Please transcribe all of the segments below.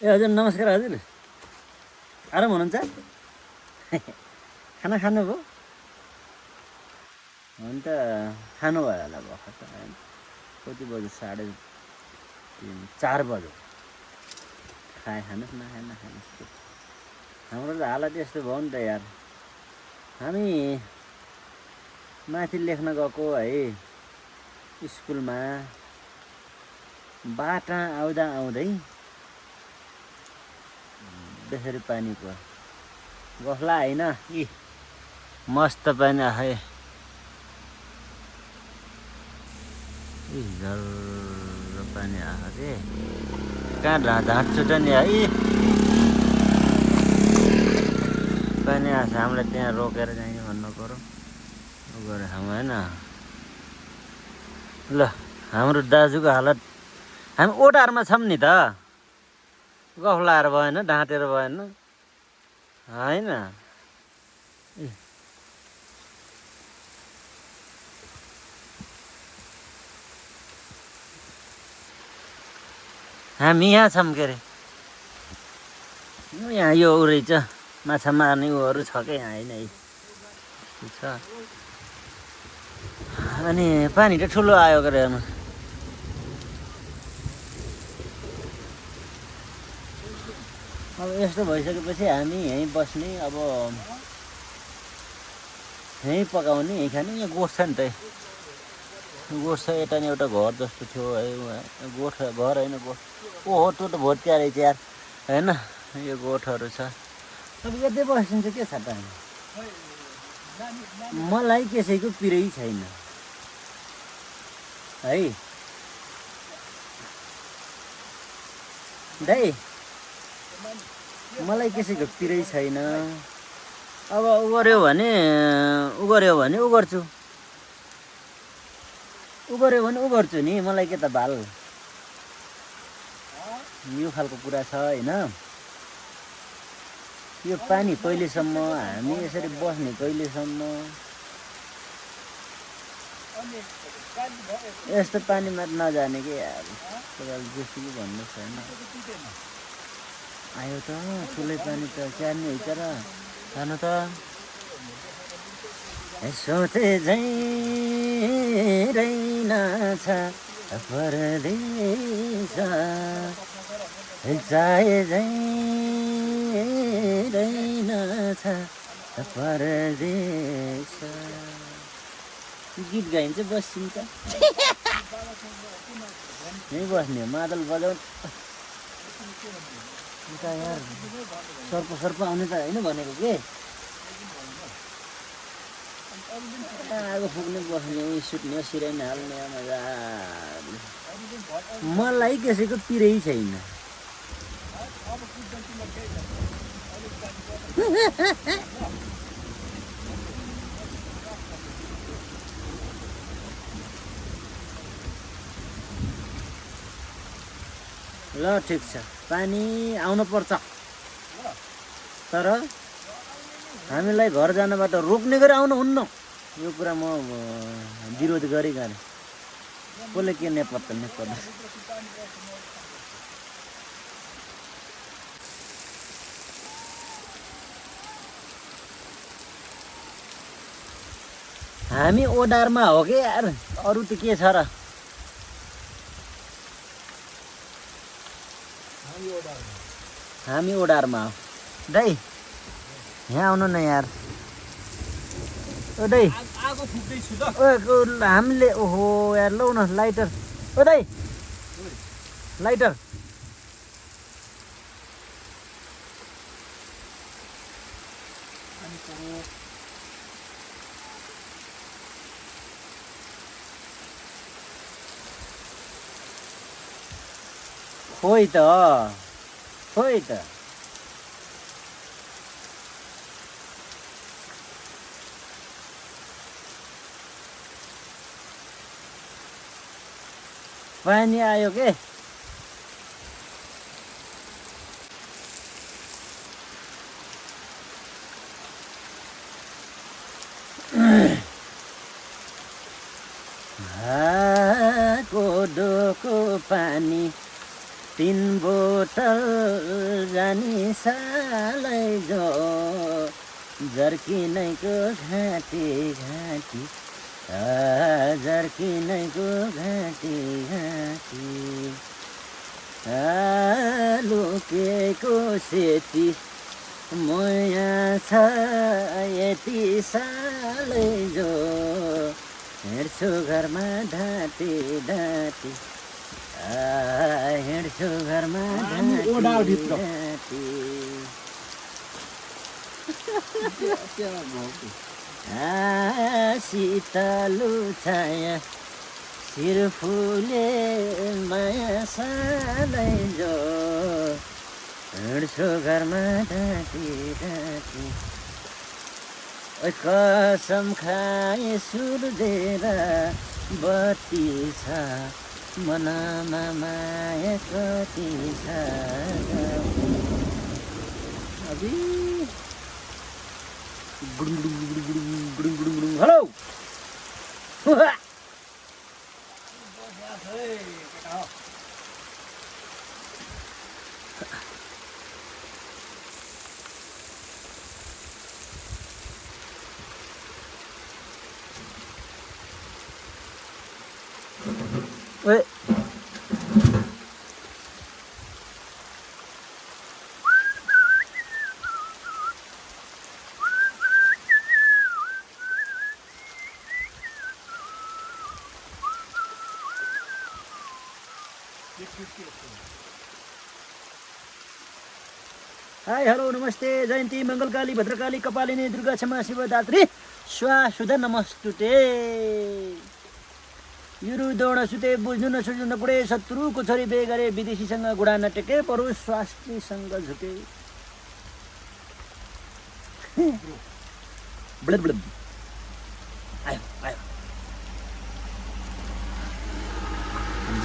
ए हजुर नमस्कार हजुर आराम हुनुहुन्छ खाना खानुभयो हुन त खानुभयो होला भर्खर त होइन कति बज्यो 3:30 4 बज्यो खाए खानुहोस् नखाए नखानुहोस् हाम्रो त हालत यस्तो भयो नि त यार हामी माथि लेख्न गएको है स्कुलमा बाटा आउँदा आउँदै बेसरी पानी पर्यो गफला होइन यी मस्त पानी आए झर्र पानी आएको के कहाँ झाँट छुट्यो नि है पानी आएको छ हामीलाई त्यहाँ रोकेर जाने भन्नु पऱ्यो गरे हामी होइन ल हाम्रो दाजुको हालत हामी ओटारमा छौँ नि त गफ लाएर भएन ढाँटेर भएन होइन हामी यहाँ छौँ के अरे यहाँ यो उ रहेछ माछा मार्ने उहरू छ क्या यहाँ होइन है छ अनि पानी त ठुलो आयो के अरे हेर्नु अब यस्तो भइसकेपछि हामी यहीँ बस्ने अब यहीँ पकाउने यहीँ खाने यहाँ गोठ छ नि त गोठ छ यता नि एउटा घर जस्तो थियो है गोठ घर होइन गोठ ओहो त्यो त भोटिया रहेछ यार होइन यो गोठहरू छ अब यतै बसिन्छ के छ त मलाई कसैको पिरै छैन है दाइ मलाई कसैको पिरै छैन अब उ गर्यो भने उ गर्छु उ गर्छु नि मलाई के त भाल यो खालको कुरा छ होइन यो पानी कहिलेसम्म हामी यसरी बस्ने कहिलेसम्म यस्तो पानीमा नजाने कि यार तपाईँले जेसुकै भन्नुहोस् होइन आयो त ठुलै पानी त क्यार्ने हो र जानु त सोचे झै रहेनछ परदेश चाहे झै रहेनछ परदेश गीत गाइन्छ बसिन्छ यहीँ बस्ने मादल बजाउ यार सर्प आउने त होइन भनेको के आगो फुक्ने बस्ने सुत्ने सिराइन हाल्ने मजा मलाई कसैको पिरै छैन ल ठिक छ पानी आउनु पर्छ तर हामीलाई घर जानबाट रोक्ने गरी आउनु हुन्न यो कुरा म विरोध गरिकन कसले के नेपत्ता हामी ओडारमा हो कि यार अरू त के छ र हामी ओडारमा हो दाइ यहाँ आउनु न यार ओ दाइ आगो फुक्दैछु त हामीले ओहो यार लौ न लाइटर ओ दाइ लाइटर खोइ त पानी आयो के कोदोको पानी तीन बोतल जानी सालै जो जर्किनैको घाँटी घाँटी जर्किनैको घाँटी घाँटी लुकेको सेती मोया छ यति सालै जो हिँड्छु घरमा ढाँटी ढाँटी हिँड्छु घरमा ढाँटी ढाँटी शीतलु छाया शिर फुले माया सालै जो हिँड्छु घरमा ढाँटी ढाँटी कसम खाए सुर्देर बत्ती छ मनमा माया कति छ हेलो Wait. हाय हेलो नमस्ते जयन्ती मङ्गलकाली भद्रकाली कपालिनी दुर्गा क्षमा शिवदात्री स्वासुधा नमस्तुते युरु दौड सुते बुझ्नु नसुझ्नु नकुडे शत्रुको छोरी बे गरे विदेशीसँग गुडा नटेके परु स्वास्नीसँग झुके ब्लड ब्लड आयो आयो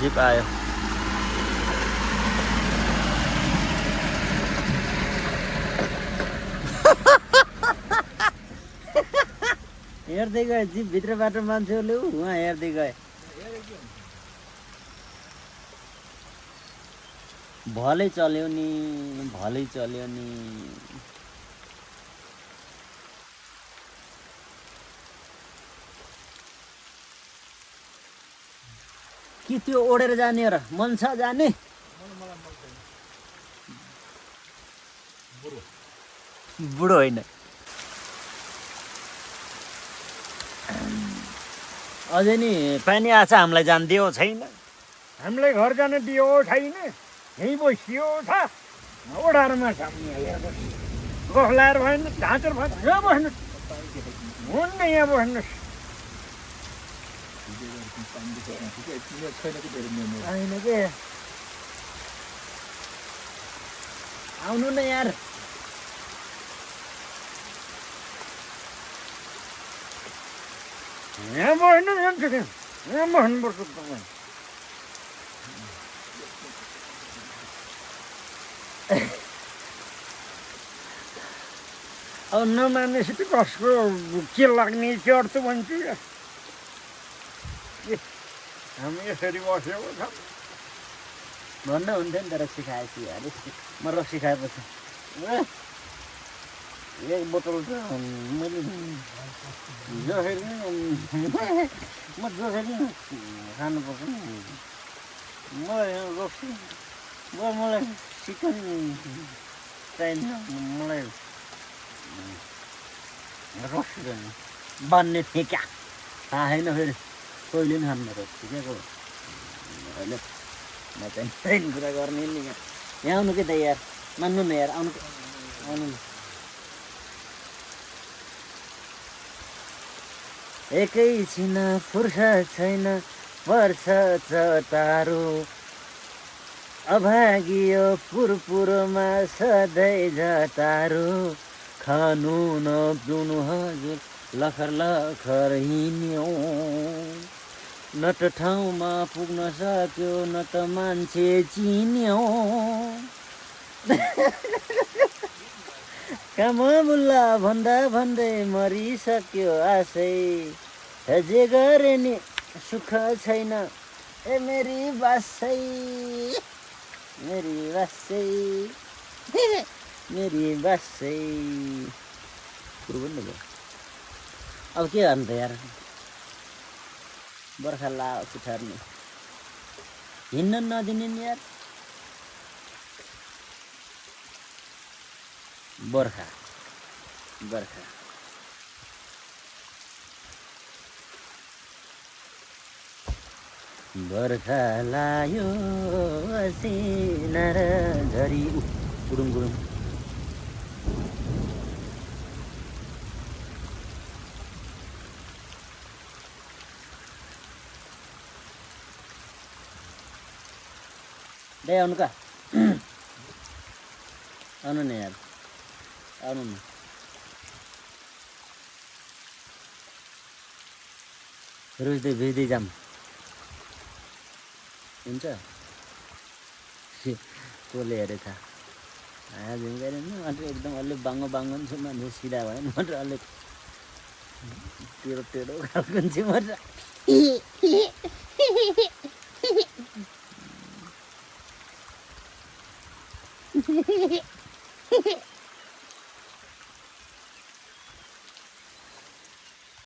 जिप आयो हेर्दै गए जिप भित्रबाट मान्छेहरूले उहाँ हेर्दै गए भलै चल्यो नि भलै चल्यो नि कि त्यो ओढेर जाने र मन छ जाने बुढो होइन अझै नि पानी आछ हामीलाई जान दियो छैन हामीलाई घर जान दियो छैन यहीँ बसियो छ ओडारमा छ गफलाएर भएन ढाँचर भयो यहाँ बस्नुहोस् हुन्न यहाँ बस्नुहोस् होइन के आउनु न यार यहाँ बस्नु जान्छ त्यहाँ यहाँ बस्नुपर्छ तपाईँ अब नमानेपछि कसको के लाग्ने के अर्थ भन्छु हामी यसरी बसेको छ भन्दा हुन्थ्यो नि तर सिकाएछु यार म रक्सी खाएपछि एक बोतल त मैले जोखेरि म जोखेरि खानुपर्छ नि मलाई रक्सी मलाई चिकन चाहिन्छ मलाई रक्सी चाहिन्छ बन्ने थिएँ क्या थाहा छैन फेरि कहिले पनि खानु रक्सी क्या को होइन म चाहिँ कुरा गर्ने नि यहाँ आउनु के त यार मान्नु न यार आउनु आउनु एकैछिन फुर्सद छैन वर्ष चतारो अभागियो पुरपुरमा सधैँ जतारो खानु नपिउनु हजुर लखर लखर हिँड्यो न त ठाउँमा पुग्न सक्यो न त मान्छे चिन्यो काम मुल्ला भन्दा भन्दै मरिसक्यो आशै जे गरे नि सुख छैन ए मेरी बासै मेरी बसै मेरी बसै कुरो पनि भयो अब के गर्नु त यार बर्खा लाग्छ ठर्ने हिँड्न नदिने नि यार बर्खा बर्खा बर्खा लायो असिना र झरी गुडुङ गुडुङ दे आउनु का आउनु न यार आउनु न रोज्दै भिज्दै जाम हुन्छ कसले हेरेछ झुम्काएर मात्र एकदम अलि बाङ्गो बाङ्गो छु मान्छे सिधा भयो नि मात्र अलिक टेढो टेढो खालको छु मात्र